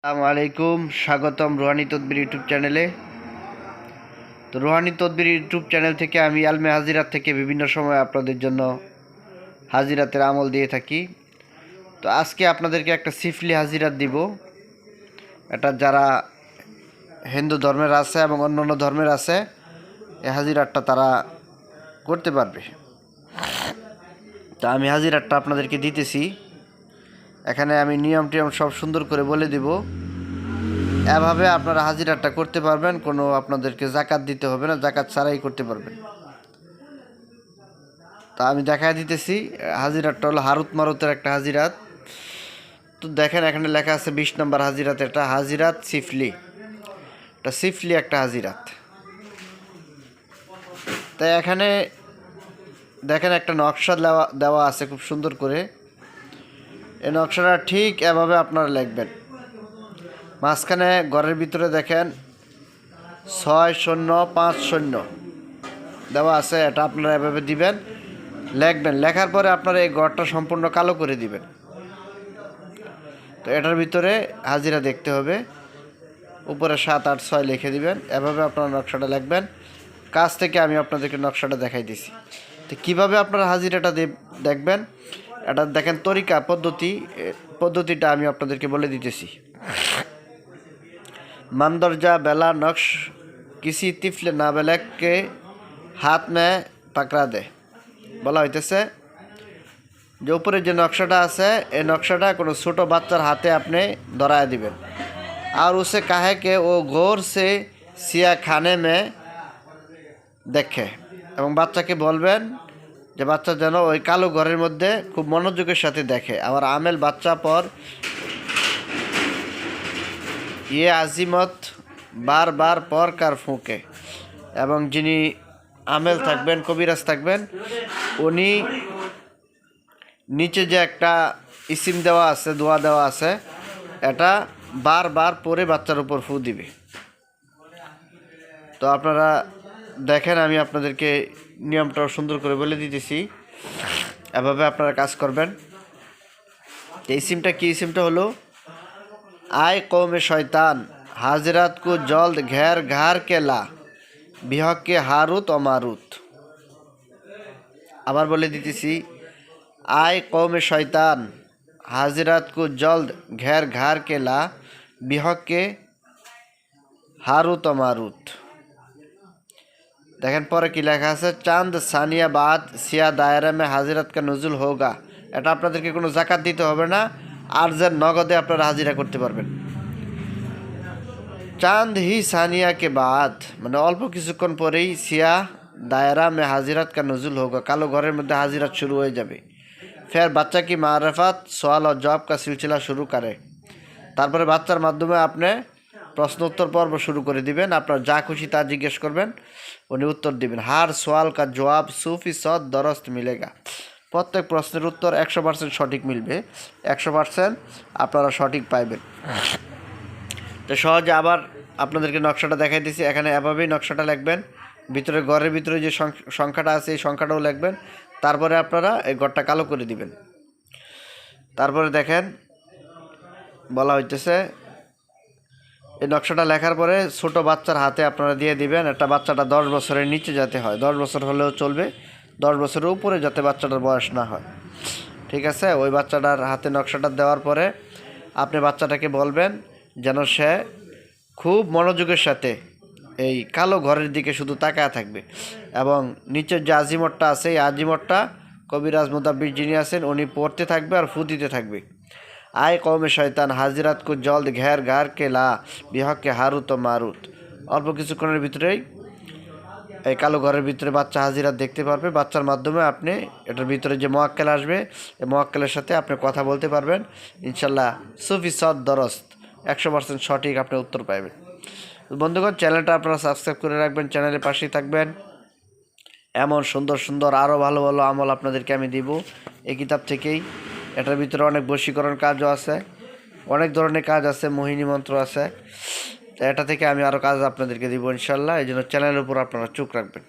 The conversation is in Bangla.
আসসালামু আলাইকুম, স্বাগতম রুহানি তদবির ইউটিউব চ্যানেলে। তো রুহানি তদবির ইউটিউব চ্যানেল থেকে আমি আলমে হাজিরাত থেকে বিভিন্ন সময় আপনাদের জন্য হাজিরাতের আমল দিয়ে থাকি। তো আজকে আপনাদেরকে একটা সিফলি হাজিরাত দিব। এটা যারা হিন্দু ধর্মের আছে এবং অন্যান্য ধর্মের আছে, এই হাজিরাতটা তারা করতে পারবে। তা আমি হাজিরাতটা আপনাদেরকে দিতেছি। এখানে আমি নিয়ম টিয়ম সব সুন্দর করে বলে দিব। এভাবে আপনারা হাজিরাটা করতে পারবেন, কোনো আপনাদেরকে জাকাত দিতে হবে না, জাকাত ছাড়াই করতে পারবেন। তা আমি দেখায় দিতেছি। হাজিরাতটা হলো হারুত মারুতের একটা হাজিরাত। তো দেখেন এখানে লেখা আছে 20 নম্বর হাজিরাত। এটা হাজিরাত সিফলি, এটা সিফলি একটা হাজিরাত। তাই এখানে দেখেন একটা নকশা দেওয়া আছে খুব সুন্দর করে। এই নকশাটা ঠিক এভাবে আপনারা লিখবেন। মাঝখানে ঘরের ভিতরে দেখেন 6050 দেওয়া আছে। এটা আপনারা এভাবে দিবেন, লিখবেন। লেখার পরে আপনারা এই ঘরটা সম্পূর্ণ কালো করে দিবেন। তো এটার ভিতরে হাজিরা দেখতে হবে। উপরে 786 লিখে দিবেন। এভাবে আপনারা নকশাটা লিখবেন। কাছ থেকে আমি আপনাদেরকে নকশাটা দেখাই দিছি। তো কীভাবে আপনারা হাজিরাটা দেখবেন, এটা দেখেন তরিকা পদ্ধতিটা আমি আপনাদেরকে বলে দিতেছি। मंदरजा बेला नक्श किसी तिफले नाबालिग के हाथ में पकड़ा दे। বলা হইতেছে যে উপরে যে নকশাটা আছে, এই নকশাটা কোনো ছোটো বাচ্চার হাতে আপনি ধরায় দিবেন। আর उसे कहे कि वो गौर से सिया खाने में দেখে, এবং বাচ্চাকে বলবেন যে বাচ্চা যেন ওই কালো ঘরের মধ্যে খুব মনোযোগের সাথে দেখে। আবার আমেল বাচ্চা পর ইয়ে আজিমত বার বার পর কার ফুঁকে, এবং যিনি আমেল থাকবেন, কবিরাজ থাকবেন, উনি নিচে যে একটা ইসিম দেওয়া আছে, দোয়া দেওয়া আছে, এটা বারবার পরে বাচ্চার উপর ফু দিবে। তো আপনারা দেখেন, আমি আপনাদেরকে নিয়মটাও সুন্দর করে বলে দিতেছি। এভাবে আপনারা কাজ করবেন। এই ইসিমটা কি? ইসিমটা হলো आय कौम शैतान हाजरात को जल्द घेर घार के ला बिहक के हारुत ও মারুত। আবার বলে দিতেছি, आय कौम शैतान हाजरात को जल्द घेर घार के ला बिहक के हारुत ও মারুত। দেখেন পরে কি লেখা আছে, চাঁদ সানিয়া বাদ সিয়া দায়রা মে হাজিরাত কা নজুল হোগা। এটা আপনাদেরকে কোনো জাকাত দিতে হবে না, আর যে নগদে আপনারা হাজিরা করতে পারবেন। চাঁদ হি সানিয়া কে বাদ মানে অল্প কিছুক্ষণ পরেই সিয়া দায়রা মে হাজিরাত কা নজুল হোগা, কালো ঘরের মধ্যে হাজিরাত শুরু হয়ে যাবে। ফের বাচ্চা কি মারফাত সওয়াল ও জবাব কা সিলসিলা শুরু করে। তারপরে বাচ্চার মাধ্যমে আপনি প্রশ্ন উত্তর পর্ব শুরু করে দিবেন। আপনার যা খুশি তা জিজ্ঞেস করবেন, উনি উত্তর দিবেন। হার সোয়াল কা জবাব সুফি সদ দরস্ত মিলেগা। প্রত্যেক প্রশ্নের উত্তর 100% সঠিক মিলবে, 100% আপনারা সঠিক পাইবেন। তো সহজে আবার আপনাদেরকে নকশাটা দেখাই দিচ্ছি। এখানে এভাবেই নকশাটা লিখবেন। ভিতরে ঘরের ভিতরে যে সংখ্যাটা আছে, এই সংখ্যাটাও লিখবেন। তারপরে আপনারা এই ঘরটা কালো করে দিবেন। তারপরে দেখেন বলা হইতেছে, এই নকশাটা লেখার পরে ছোট বাচ্চার হাতে আপনারা দিয়ে দিবেন। একটা বাচ্চাটা 10 বছরের নিচে যাতে হয়, 10 বছর হলেও চলবে, 10 বছরের উপরে যাতে বাচ্চাটার বয়স না হয়। ঠিক আছে? ওই বাচ্চাটার হাতে নকশাটা দেওয়ার পরে আপনি বাচ্চাটাকে বলবেন যেন সে খুব মনোযোগের সাথে এই কালো ঘরের দিকে শুধু তাকায় থাকবে, এবং নিচের যে আজিমতটা আছে, এই আজিমতটা কবিরাজ মুদাব্বির যিনি আছেন উনি পড়তে থাকবে আর ফু দিতে থাকবে। आय कौम शैतान हाजिरात को जल्द घेर घार के ला बिहक के हारुत ও মারুত। অল্প কিছুক্ষণের ভিতরেই এই কালো ঘরের ভিতরে বাচ্চা হাজিরাত দেখতে পারবে। বাচ্চার মাধ্যমে আপনি এটার ভিতরে যে মোয়াক্কেল আসবে, এই মোয়াক্কেলের সাথে আপনি কথা বলতে পারবেন। ইনশাল্লাহ সুফি সদ দরস্ত 100% সঠিক আপনি উত্তর পাইবেন। বন্ধুগণ, চ্যানেলটা আপনারা সাবস্ক্রাইব করে রাখবেন, চ্যানেলের পাশেই থাকবেন। এমন সুন্দর সুন্দর আরও ভালো ভালো আমল আপনাদেরকে আমি দিব এই কিতাব থেকেই। এটার ভিতরে অনেক বশীকরণ কাজও আছে, অনেক ধরনের কাজ আছে, মোহিনী মন্ত্র আছে। এটা থেকে আমি আরও কাজ আপনাদেরকে দিব ইনশাল্লাহ। এই জন্য চ্যানেলের উপর আপনারা চোখ রাখবেন।